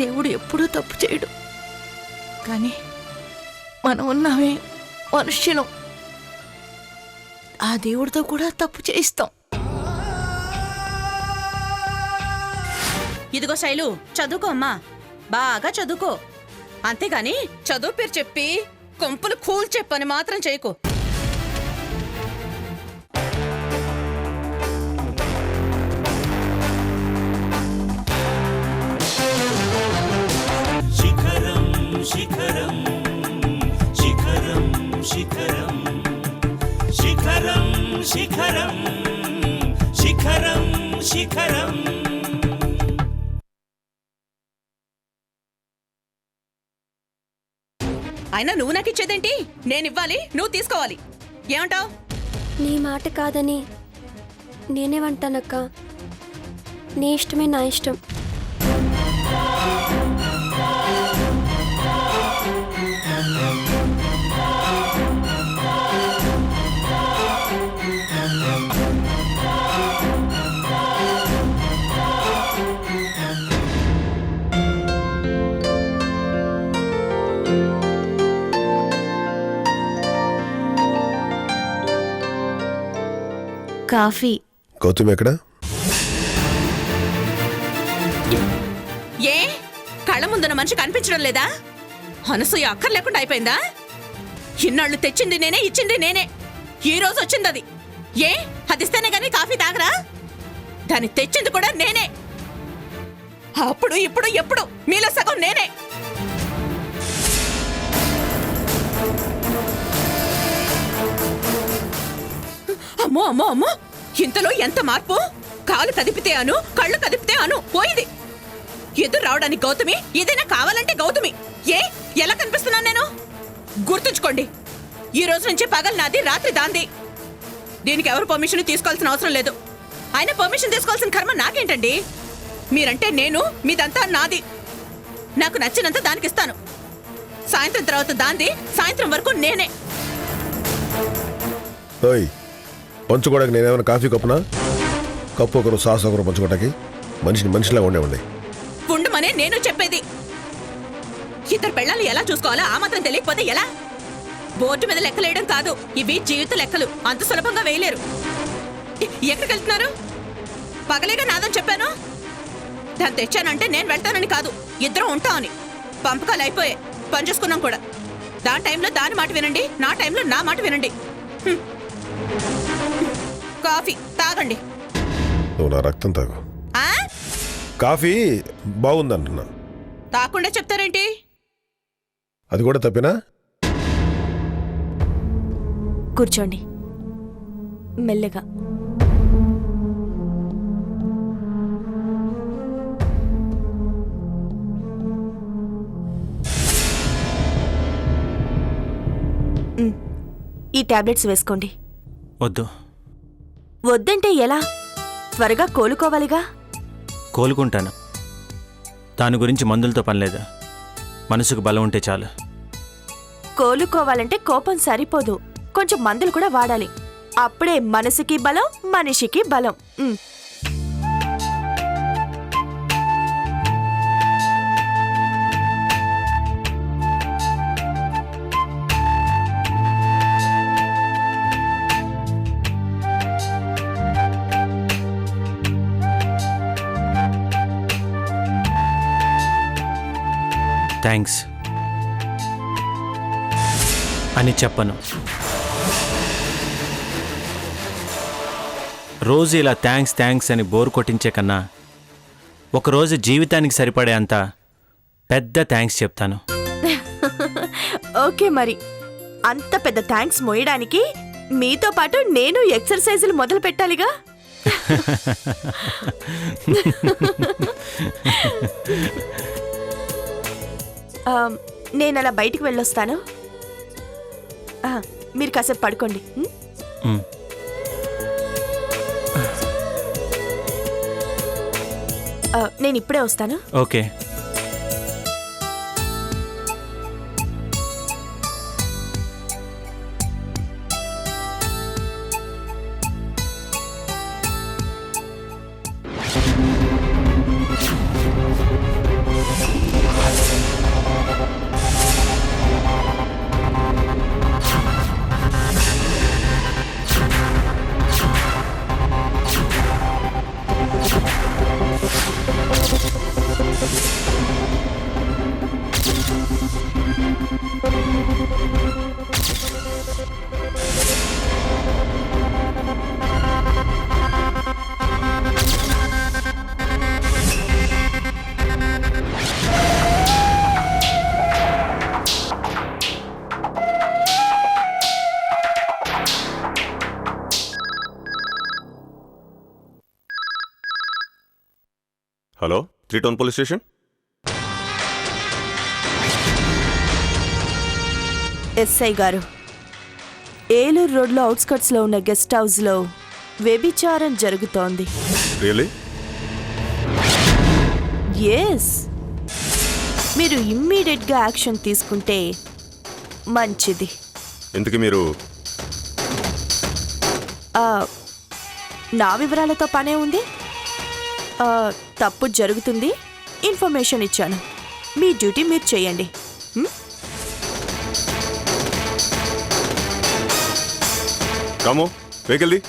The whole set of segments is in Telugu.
దేవుడు ఎప్పుడూ తప్పు చేయడు. కానీ మనం ఉన్నామే మనుష్యులం, ఆ దేవుడితో కూడా తప్పు చేయిస్తాం. ఇదిగో శైలు, చదువుకో అమ్మా, బాగా చదువుకో. అంతేగాని చదువు పేరు చెప్పి కొంపులు కూల్ చెప్పని మాత్రం చేయకు. శిఖరం శిఖరం శిఖరం శిఖరం శిఖరం శిఖరం శిఖరం శిఖరం. అయినా నువ్వు నాకు ఇచ్చేదేంటి? నేనివ్వాలి, నువ్వు తీసుకోవాలి. ఏమంటావ్? నీ మాట కాదని నేనేమంటానక్క. నీ ఇష్టమే నా ఇష్టం. కాఫీ. గౌతమ్ ఎక్కడ? ఏ కళ్ళ ముందున్న మనిషి కనిపించడం లేదా? అనసూయ అక్కర్ లేకుండా అయిపోయిందా? ఇన్నాళ్ళు తెచ్చింది నేనే, ఇచ్చింది నేనే. ఈ రోజు వచ్చింది అది. ఏ అది ఇస్తేనే గానీ కాఫీ తాగరా? దాన్ని తెచ్చింది కూడా నేనే. అప్పుడు ఇప్పుడు ఎప్పుడు మీలో సగం నేనే. అమ్మో అమ్మో అమ్మో, ఇంతలో ఎంత మార్పు! కాలు కదిపితే అను, కళ్ళు కదిపితే అను పోయింది. ఎదురు రావడానికి గౌతమి, ఏదైనా కావాలంటే గౌతమి. ఏ ఎలా కనిపిస్తున్నాను నేను? గుర్తుంచుకోండి, ఈ రోజు నుంచి పగలు నాది, రాత్రి దాంది. దీనికి ఎవరు పర్మిషన్ తీసుకోవాల్సిన అవసరం లేదు. ఆయన పర్మిషన్ తీసుకోవాల్సిన కర్మ నాకేంటండి? మీరంటే నేను, మీదంతా నాది. నాకు నచ్చినంత దానికి ఇస్తాను. సాయంత్రం తర్వాత దాంది, సాయంత్రం వరకు నేనే. ఓయ్, పంచుకోవడానికి నేనేమైనా కాఫీ కప్పునా? కప్పు ఒకరు, సాస్ ఒకరు పంచుకోవడానికి. మనిషిని మనిషిలా ఉండేవండి. ఉండమనే నేను చెప్పేది. ఇద్దరు పెళ్ళాలు ఎలా చూసుకోవాలో ఆ మాత్రం తెలియకపోతే ఎలా? బోర్డు మీద లెక్కలేయడం కాదు, ఇవి జీవిత లెక్కలు. అంత సులభంగా వేయలేరు. ఎక్కడికి వెళ్తున్నారు? పగలేగా నాదని చెప్పాను. దాన్ని తెచ్చానంటే నేను వెళ్తానని కాదు, ఇద్దరం ఉంటామని. పంపకాలు అయిపోయాయి, పని చేసుకున్నాం కూడా. దాని టైంలో దాని మాట వినండి, నా టైంలో నా మాట వినండి. కాఫీ తాగండి. నువ్వు నా రక్తం తాగు. ఆ? కాఫీ బాగుందంటున్నా. తాకుండా చెప్తారేంటి? అది కూడా తప్పినా? కూర్చోండి మెల్లగా. ఈ టాబ్లెట్స్ వేసుకోండి. వద్దు. వద్దంటే ఎలా? త్వరగా కోలుకోవాలిగా. కోలుకుంటాను. దాని గురించి మందులతో పనిలేదు. మనసుకు బలం ఉంటే చాలు. కోలుకోవాలంటే కోపం సరిపోదు, కొంచెం మందులు కూడా వాడాలి. అప్పుడే మనసుకి బలం, మనిషికి బలం. థ్యాంక్స్ అని చెప్పను. రోజు ఇలా థ్యాంక్స్ థ్యాంక్స్ అని బోర్ కొట్టించే కన్నా ఒకరోజు జీవితానికి సరిపడే అంత పెద్ద థ్యాంక్స్ చెప్తాను. ఓకే, మరి అంత పెద్ద థ్యాంక్స్ మోయడానికి మీతో పాటు నేను ఎక్సర్సైజులు మొదలు పెట్టాలిగా. నేను అలా బయటికి వెళ్ళొస్తాను. మీరు కాసేపు పడుకోండి. నేను ఇప్పుడే వస్తాను. Okay. Hello 3 town police station. SI గారు, ఏలూరు రోడ్లో అవుట్స్కట్స్లో ఉన్న గెస్ట్ హౌస్లో వ్యభిచారం జరుగుతోంది. రియలీ? ఎస్, మీరు ఇమ్మీడియట్గా యాక్షన్ తీసుకుంటే మంచిది. ఇంతకీ మీరు? నా వివరాలతో పనే ఉంది. తప్పు జరుగుతుంది, ఇన్ఫర్మేషన్ ఇచ్చాను. మీ డ్యూటీ మీరు చేయండి. రాము, వెహికల్ది.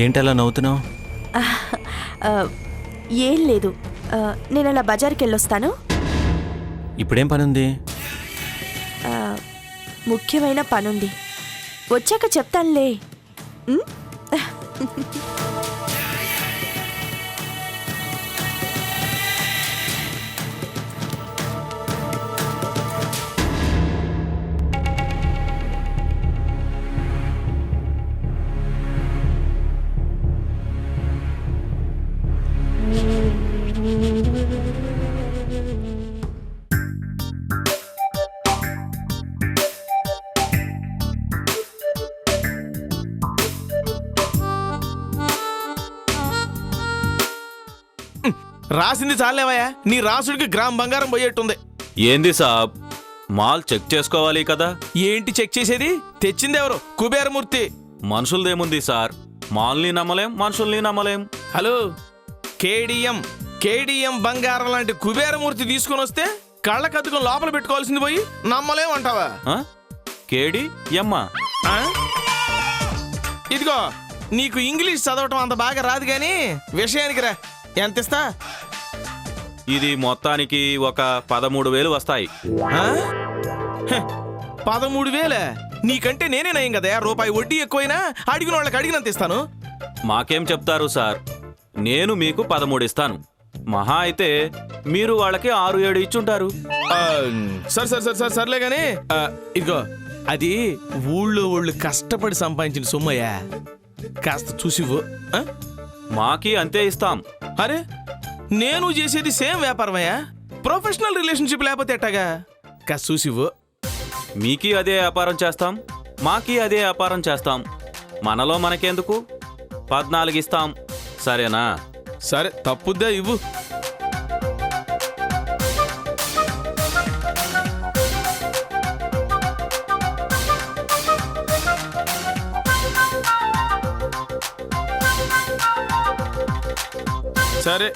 ఏంటలా నవ్వుతున్నావు? ఏం లేదు, నేను అలా బజార్కి వెళ్ళొస్తాను. ఇప్పుడేం పనుంది? ముఖ్యమైన పనుంది, వచ్చాక చెప్తానులే. రాసింది చాలేవయ్యా, నీ రాసుడికి గ్రామ్ బంగారం పోయేట్టుంది. ఏంది సాబ్, మాల్ చెక్ చేసుకోవాలి కదా. ఏంటి చెక్ చేసేది? తెచ్చింది ఎవరు? కుబేరమూర్తి. మనుషులదేముంది సార్, మాల్ని నమ్మలేం, మనుషుల్ని నమ్మలేం. హలో, కేడిఎం బంగారం లాంటి కుబేరమూర్తి తీసుకుని వస్తే కళ్ళ కద్దుకుని లోపల పెట్టుకోవాల్సింది పోయి నమ్మలేమంటావా? కేడి ఎమ్మా? ఇదిగో, నీకు ఇంగ్లీష్ చదవటం అంత బాగా రాదు గాని విషయానికి రా. ఎంత ఇస్తా? ఇది మొత్తానికి ఒక 13,000 వస్తాయి. 13,000? నీకంటే నేనే నయం కదా, రూపాయి వడ్డీ ఎక్కువైనా అడిగిన వాళ్ళకి అడిగినంత ఇస్తాను. మాకేం చెప్తారు సార్, నేను మీకు 13 ఇస్తాను. మహా అయితే మీరు వాళ్ళకి 6-7 ఇచ్చుంటారు. సర్లే గాని ఇదిగో, అది ఊళ్ళో కష్టపడి సంపాదించిన సొమ్మయ్యా, కాస్త చూసివ్వు. మాకి అంతే ఇస్తాం. అరే, నేను చేసేది సేమ్ వ్యాపారమయ్యా, ప్రొఫెషనల్ రిలేషన్షిప్ లేకపోతే ఎట్టాగా, కాస్త చూసివ్వు. మీకి అదే వ్యాపారం చేస్తాం, మాకి అదే వ్యాపారం చేస్తాం. మనలో మనకెందుకు? 14 ఇస్తాం, సరేనా? సరే, తప్పుద్దా, ఇవ్వు. సరే,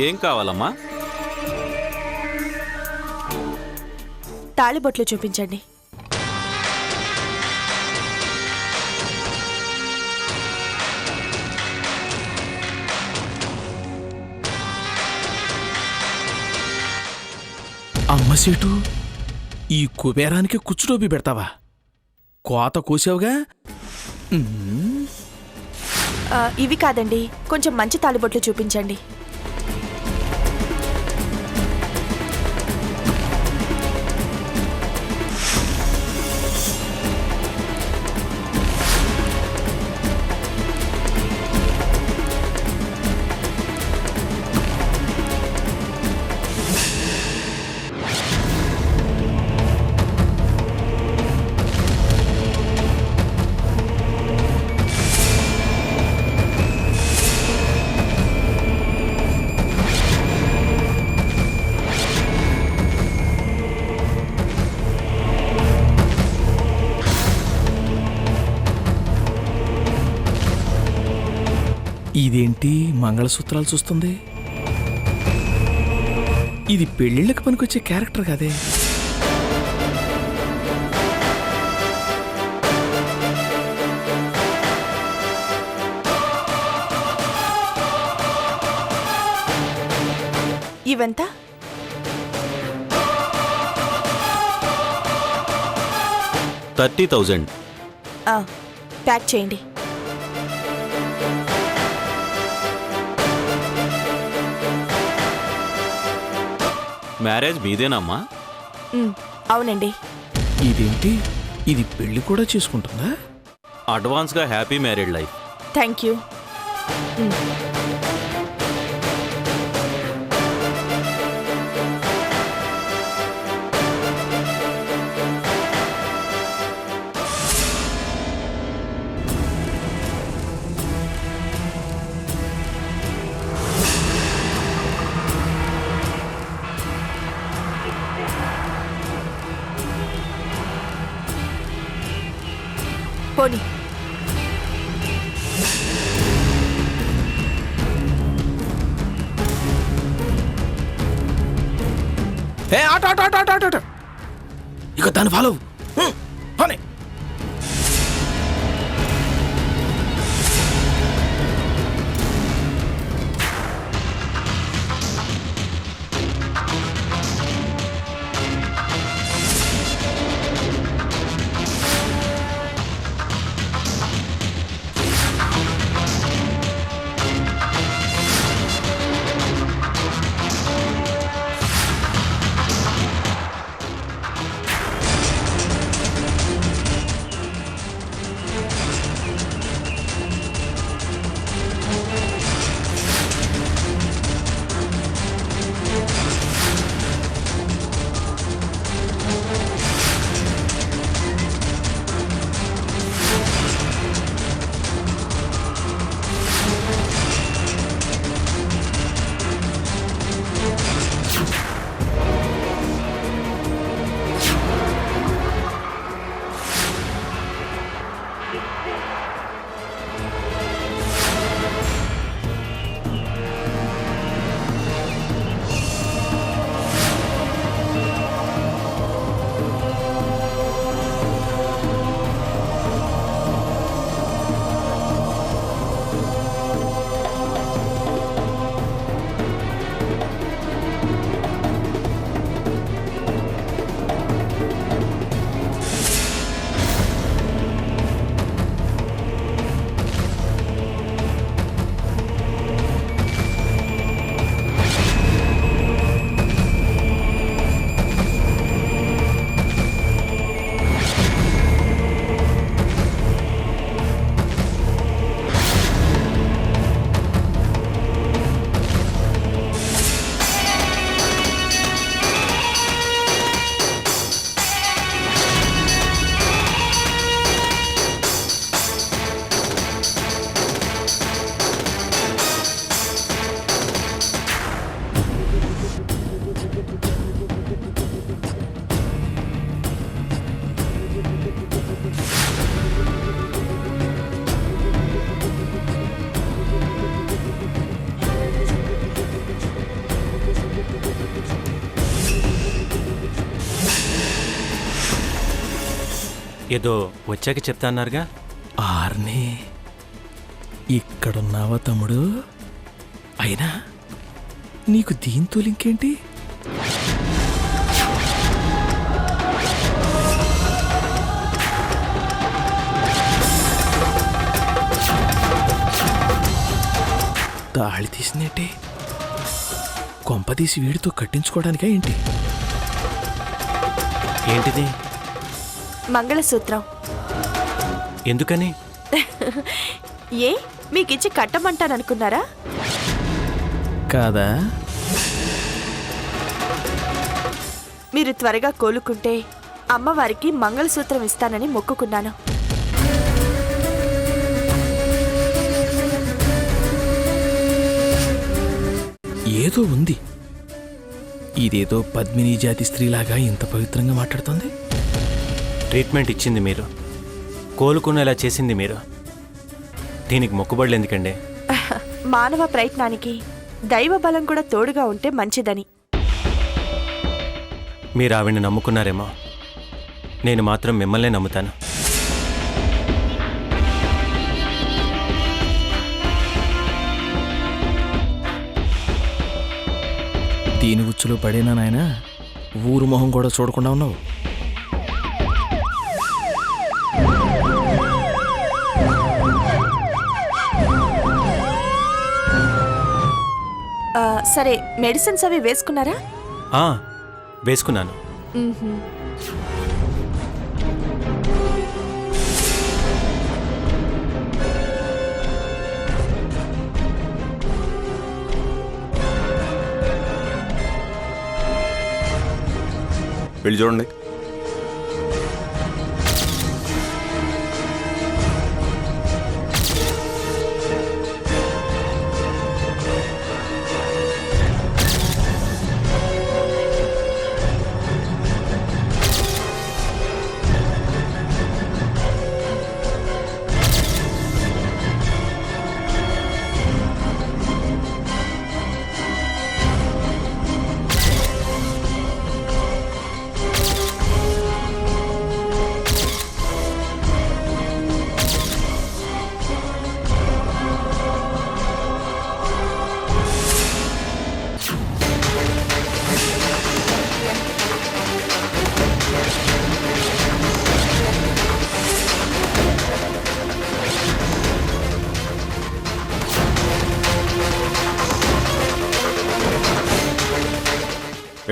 ఏం కావాలమ్మా? తాళిబొట్లు చూపించండి. అమ్మ సేటు, ఈ కుబేరానికి కుచ్చుటోపి పెడతావా? కోత కోసావుగా. ఇవి కాదండి, కొంచెం మంచి తాళిబొట్లు చూపించండి. ఇదేంటి మంగళసూత్రాలు చూస్తుంది? ఇది పెళ్ళిళ్ళకి పనికొచ్చే క్యారెక్టర్ కదే. ఇవంతా 30,000. ప్యాక్ చేయండి. మ్యారేజ్ మీదేనమ్మా? అవునండి. ఇదేంటి, ఇది పెళ్లి కూడా చేసుకుంటుందా? అడ్వాన్స్గా happy married life. Thank you. పోనీ. ఏ ఆట ఆట ఆట ఆట ఆట, ఇక దాన్ని ఫాలో పోనీ. ఏదో వచ్చాక చెప్తా అన్నారుగా. ఆర్నే, ఇక్కడున్నావా తమ్ముడు? అయినా నీకు దీంతో లింకేంటి? తాళి తీసినట్టే, కొంపదీసి వీడితో కట్టించుకోవడానికా ఏంటి? ఏంటిది? మంగళసూత్రం. ఎందుకని? ఏ మీకిచ్చి కట్టమంటాననుకున్నారా? కాదా? మీరు త్వరగా కోలుకుంటే అమ్మవారికి మంగళసూత్రం ఇస్తానని మొక్కుకున్నాను. ఏదో ఉంది. ఇదేదో పద్మిని జాతి స్త్రీలాగా ఇంత పవిత్రంగా మాట్లాడుతుంది. ట్రీట్మెంట్ ఇచ్చింది మీరు, కోలుకునేలా చేసింది మీరు. దీనికి మొక్కుబడులు ఎందుకండి? మానవ ప్రయత్నానికి దైవ బలం కూడా తోడుగా ఉంటే మంచిదని. మీరు ఆవిడ్ని నమ్ముకున్నారేమో, నేను మాత్రం మిమ్మల్నే నమ్ముతాను. దీని ఉచ్చులో పడేనా నాయనా? ఊరు మొహం కూడా చూడకుండా ఉన్నావు. సరే, మెడిసిన్స్ అవి వేసుకున్నారా? వేసుకున్నాను. వెళ్ళి చూడండి.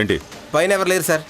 ఏంటి? పైన ఎవరు లేరు సార్.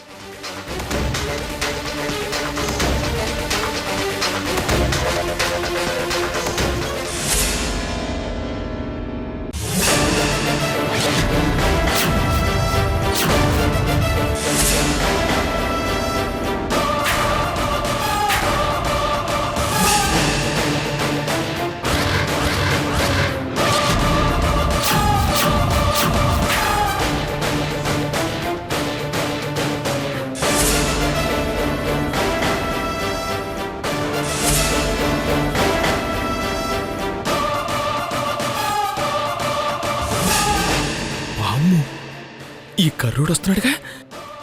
ఈ కర్రోడు వస్తున్నాడుగా,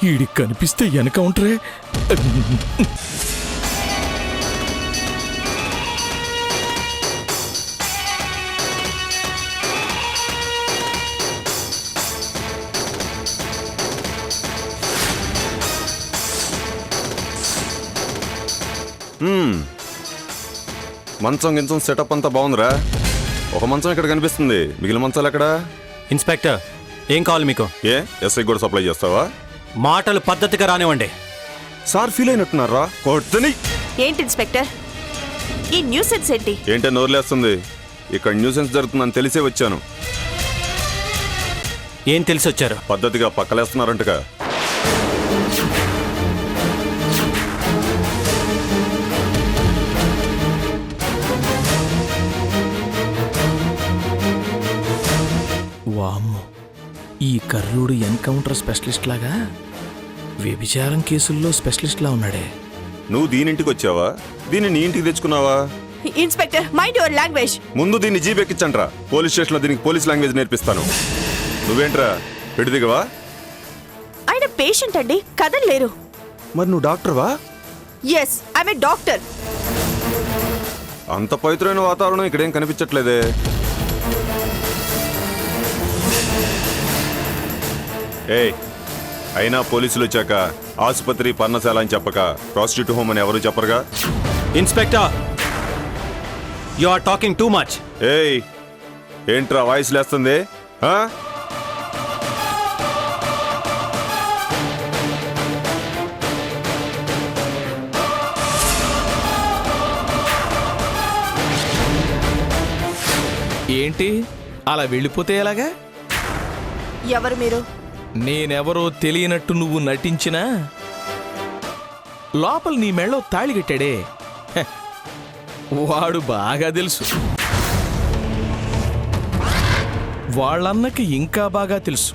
ఈడికి కనిపిస్తే వెనక ఉంటారే. మంచం గించం సెటప్ అంతా బాగుందిరా. ఒక మంచం ఇక్కడ కనిపిస్తుంది, మిగిలిన మంచాలు ఎక్కడా? ఇన్స్పెక్టర్, ఏం కావాలి మీకు? ఏ ఎస్ఐ కూడా సప్లై చేస్తావా? మాటలు పద్ధతిగా రానివ్వండి. సార్ ఫీల్ అయినట్టున్నారా? కొట్టని. ఏంటి ఇన్స్పెక్టర్, ఈ న్యూసెన్స్ ఏంటి? ఏంటో నోరులేస్తుంది. ఇక్కడ న్యూసెన్స్ జరుగుతుందని తెలిసే వచ్చాను. ఏం తెలిసి వచ్చారు? పద్ధతిగా పక్కలేస్తున్నారంటగా. వామ్మో, ఈ కర్రోడు ఎన్కౌంటర్ స్పెషలిస్ట్ లాగా వ్యభిచారం కేసుల్లో స్పెషలిస్ట్ లా ఉన్నాడే. నువ్వు దీనింటికి వచ్చావా? దీన్ని నీ ఇంటికి తెచ్చుకున్నావా? Inspector, mind your language. ముందు దీన్ని జీబెక్కించండ్రా. పోలీస్ స్టేషన్లో దీనికి పోలీస్ లాంగ్వేజ్ నేర్పిస్తాను. నువ్వేంట్రా పెడిదిగవా? ఆయన పేషెంట్ అండి, కదలలేరు. మరి నువ్వు డాక్టర్వా? Yes, I am a doctor. అంత పవిత్రమైన వాతావరణం ఇక్కడేం కనిపించట్లేదే. ఏయ్, అయినా పోలీసులు వచ్చాక ఆసుపత్రి పర్ణశాల అని చెప్పక ప్రాస్టిట్యూట్ హోమ్ అని ఎవరు చెప్పరుగా. Inspector, you are talking too much. ఏయ్, ఏంట్రా వాయిస్ లేస్తుంది? ఏంటి అలా వెళ్ళిపోతే ఎలాగా? ఎవరు మీరు? నేనెవరో తెలియనట్టు నువ్వు నటించినా లోపల నీ మెళ్ళో తాళి కట్టాడే, హె, వాడు బాగా తెలుసు. వాళ్ళన్నకి ఇంకా బాగా తెలుసు.